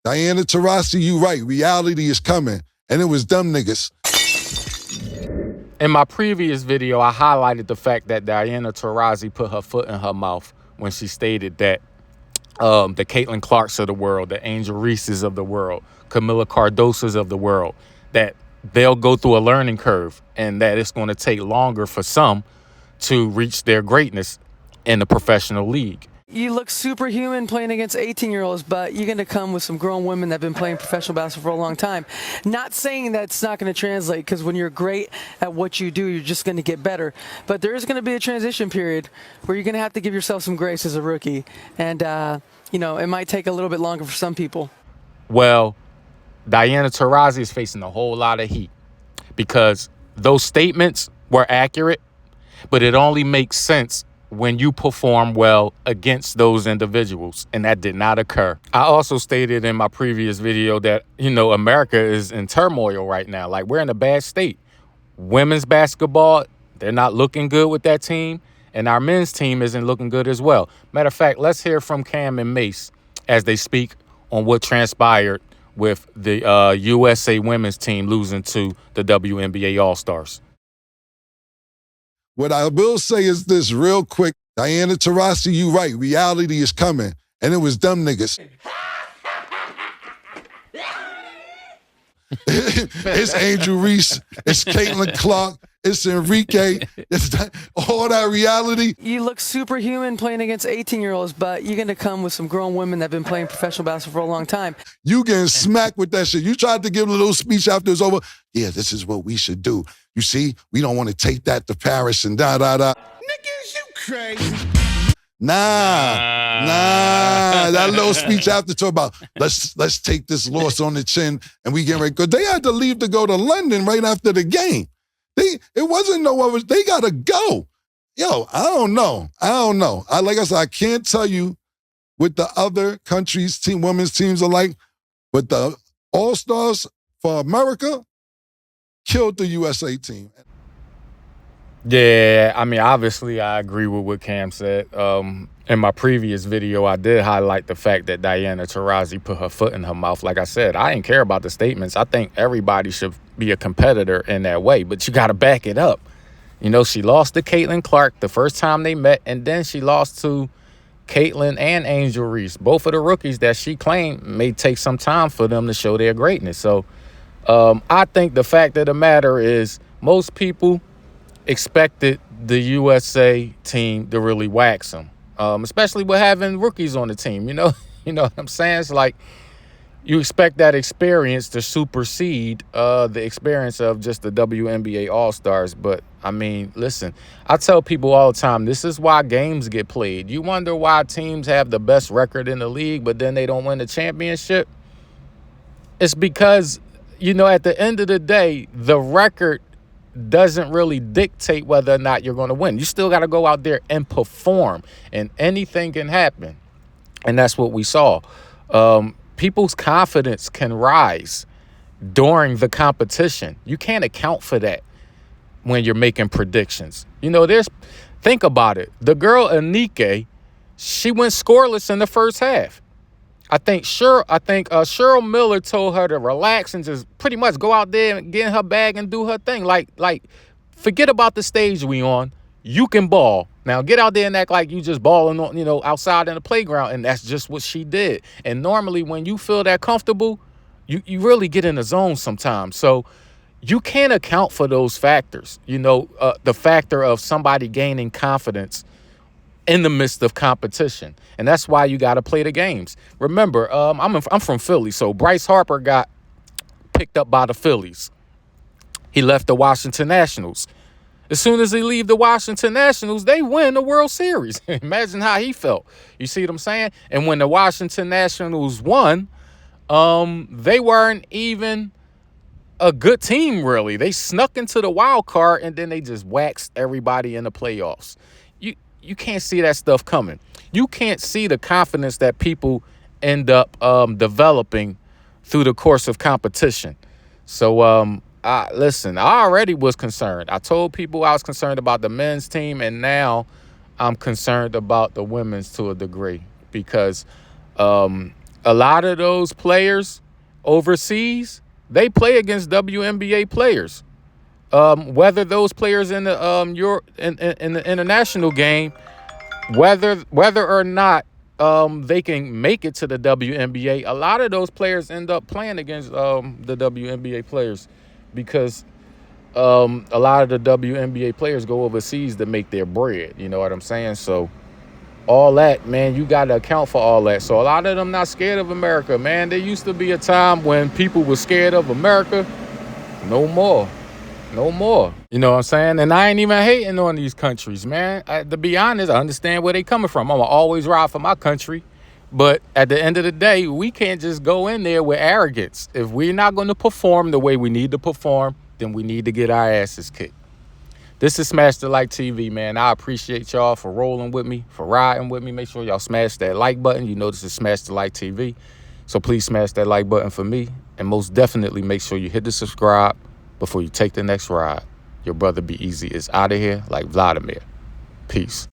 Diana Taurasi, you right. Reality is coming. And it was them niggas. In my previous video, I highlighted the fact that Diana Taurasi put her foot in her mouth when she stated that the Caitlin Clarks of the world, the Angel Reeses of the world, Camilla Cardosas of the world, that they'll go through a learning curve and that it's going to take longer for some to reach their greatness in the professional league. You look superhuman playing against 18-year-olds, but you're going to come with some grown women that have been playing professional basketball for a long time. Not saying that it's not going to translate, because when you're great at what you do, you're just going to get better. But there is going to be a transition period where you're going to have to give yourself some grace as a rookie. And, you know, it might take a little bit longer for some people. Well, Diana Taurasi is facing a whole lot of heat because those statements were accurate, but it only makes sense when you perform well against those individuals, and that did not occur. I also stated in my previous video that, you know, America is in turmoil right now. Like, we're in a bad state. Women's basketball, they're not looking good with that team, and our men's team isn't looking good as well. Matter of fact, let's hear from Cam and Mace as they speak on what transpired with the USA women's team losing to the WNBA All-Stars. What I will say is this real quick. Diana Taurasi, you right. Reality is coming. And it was them niggas. It's Angel Reese. It's Caitlin Clark. It's Arike. It's all that reality. You look superhuman playing against 18-year-olds, but you're going to come with some grown women that have been playing professional basketball for a long time. You getting smacked with that shit. You tried to give a little speech after it's over. Yeah, this is what we should do. You see, we don't want to take that to Paris and da-da-da. Niggas, you crazy. Nah. That little speech after talk about let's take this loss on the chin and we get ready. Because they had to leave to go to London right after the game. It wasn't no other. They gotta go. Yo, I don't know. Like I said, I can't tell you what the other countries' women's teams are like, but the All-Stars for America killed the USA team. Yeah, I mean, obviously, I agree with what Cam said. In my previous video, I did highlight the fact that Diana Taurasi put her foot in her mouth. Like I said, I didn't care about the statements. I think everybody should be a competitor in that way, but you got to back it up. You know, she lost to Caitlin Clark the first time they met, and then she lost to Caitlin and Angel Reese, both of the rookies that she claimed may take some time for them to show their greatness. So I think the fact of the matter is most people expected the USA team to really wax them, especially with having rookies on the team. You know what I'm saying? It's like you expect that experience to supersede the experience of just the WNBA All-Stars. But, I mean, listen, I tell people all the time, this is why games get played. You wonder why teams have the best record in the league, but then they don't win the championship? It's because, you know, at the end of the day, the record doesn't really dictate whether or not you're going to win. You still got to go out there and perform, and anything can happen. And that's what we saw. People's confidence can rise during the competition. You can't account for that when you're making predictions. You know, think about it. The girl Arike, she went scoreless in the first half. I think Cheryl Miller told her to relax and just pretty much go out there and get in her bag and do her thing. Like, forget about the stage we on. You can ball. Now get out there and act like you just balling on, outside in the playground. And that's just what she did. And normally when you feel that comfortable, you really get in the zone sometimes. So you can't account for those factors. The factor of somebody gaining confidence in the midst of competition. And that's why you got to play the games. Remember, I'm from Philly, so Bryce Harper got picked up by the Phillies. He left the Washington Nationals. As soon as they leave the Washington Nationals, they win the World Series. Imagine how he felt. You see what I'm saying? And when the Washington Nationals won, they weren't even a good team, really. They snuck into the wild card, and then they just waxed everybody in the playoffs. You can't see that stuff coming. You can't see the confidence that people end up developing through the course of competition. So, listen, I already was concerned. I told people I was concerned about the men's team, and now I'm concerned about the women's to a degree because a lot of those players overseas, they play against WNBA players. Whether those players in the in the international game, whether or not they can make it to the WNBA, a lot of those players end up playing against the WNBA players because a lot of the WNBA players go overseas to make their bread. You know what I'm saying? So all that, man, you got to account for all that. So a lot of them not scared of America, man. There used to be a time when people were scared of America. No more. No more. You know what I'm saying? And I ain't even hating on these countries, man. To be honest, I understand where they coming from. I'm going to always ride for my country. But at the end of the day, we can't just go in there with arrogance. If we're not going to perform the way we need to perform, then we need to get our asses kicked. This is SmashDaLikeTV, man. I appreciate y'all for rolling with me, for riding with me. Make sure y'all smash that like button. You know this is SmashDaLikeTV. So please smash that like button for me. And most definitely make sure you hit the subscribe before you take the next ride. Your brother Be Easy is out of here like Vladimir. Peace.